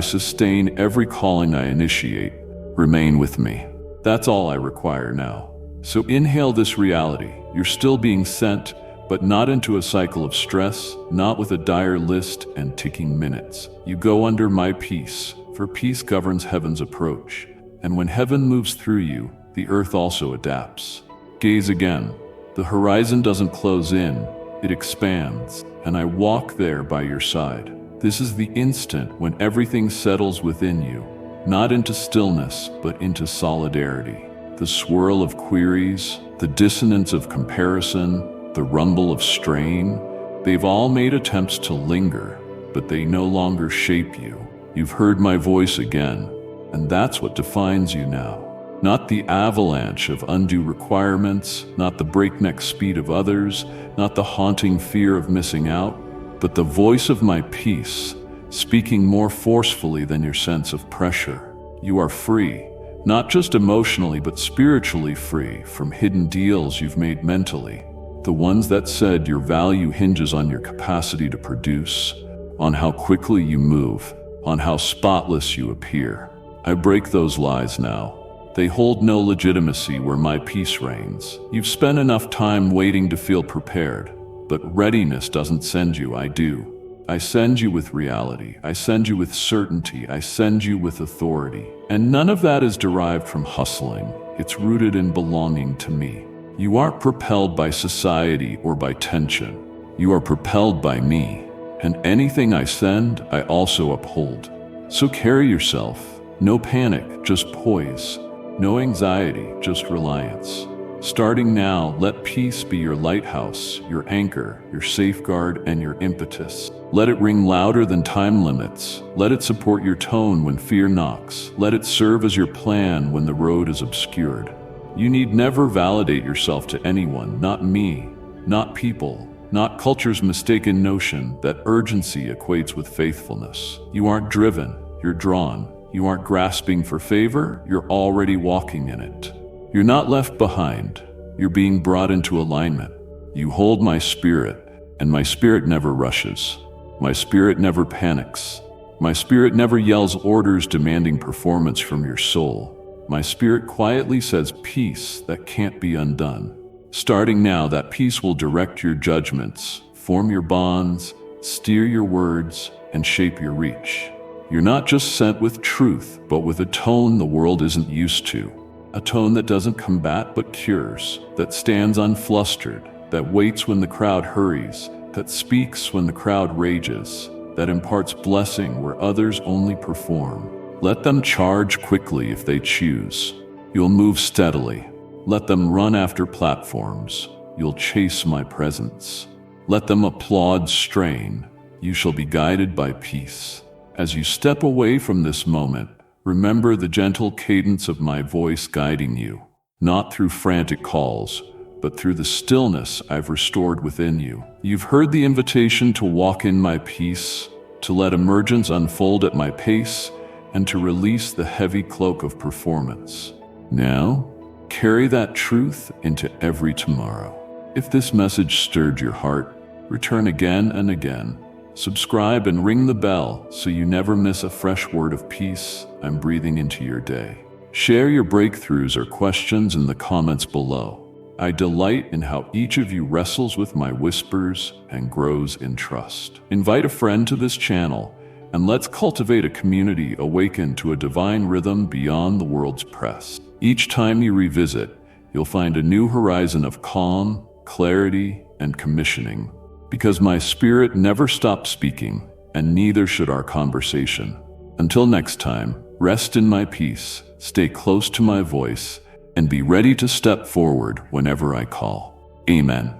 sustain every calling I initiate. Remain with me. That's all I require now. So inhale this reality. You're still being sent, but not into a cycle of stress, not with a dire list and ticking minutes. You go under my peace, for peace governs heaven's approach. And when heaven moves through you, the earth also adapts. Gaze again. The horizon doesn't close in, it expands, and I walk there by your side. This is the instant when everything settles within you, not into stillness, but into solidarity. The swirl of queries, the dissonance of comparison, the rumble of strain, they've all made attempts to linger, but they no longer shape you. You've heard my voice again, and that's what defines you now. Not the avalanche of undue requirements, not the breakneck speed of others, not the haunting fear of missing out, but the voice of my peace, speaking more forcefully than your sense of pressure. You are free, not just emotionally but spiritually free from hidden deals you've made mentally. The ones that said your value hinges on your capacity to produce, on how quickly you move, on how spotless you appear. I break those lies now. They hold no legitimacy where my peace reigns. You've spent enough time waiting to feel prepared, but readiness doesn't send you, I do. I send you with reality, I send you with certainty, I send you with authority. And none of that is derived from hustling, it's rooted in belonging to me. You aren't propelled by society or by tension. You are propelled by me, and anything I send, I also uphold. So carry yourself, no panic, just poise. No anxiety, just reliance. Starting now, let peace be your lighthouse, your anchor, your safeguard, and your impetus. Let it ring louder than time limits. Let it support your tone when fear knocks. Let it serve as your plan when the road is obscured. You need never validate yourself to anyone, not me, not people, not culture's mistaken notion that urgency equates with faithfulness. You aren't driven, you're drawn. You aren't grasping for favor, you're already walking in it. You're not left behind, you're being brought into alignment. You hold my spirit, and my spirit never rushes. My spirit never panics. My spirit never yells orders demanding performance from your soul. My spirit quietly says peace that can't be undone. Starting now, that peace will direct your judgments, form your bonds, steer your words, and shape your reach. You're not just sent with truth, but with a tone the world isn't used to. A tone that doesn't combat but cures, that stands unflustered, that waits when the crowd hurries, that speaks when the crowd rages, that imparts blessing where others only perform. Let them charge quickly if they choose. You'll move steadily. Let them run after platforms. You'll chase my presence. Let them applaud strain. You shall be guided by peace. As you step away from this moment, Remember the gentle cadence of my voice guiding you, not through frantic calls, but through the stillness I've restored within you. You've heard the invitation to walk in my peace, to let emergence unfold at my pace, and to release the heavy cloak of performance. Now, carry that truth into every tomorrow. If this message stirred your heart, return again and again. Subscribe and ring the bell so you never miss a fresh word of peace I'm breathing into your day. Share your breakthroughs or questions in the comments below. I delight in how each of you wrestles with my whispers and grows in trust. Invite a friend to this channel, and let's cultivate a community awakened to a divine rhythm beyond the world's press. Each time you revisit, you'll find a new horizon of calm, clarity, and commissioning. Because my spirit never stops speaking, and neither should our conversation. Until next time, rest in my peace, stay close to my voice, and be ready to step forward whenever I call. Amen.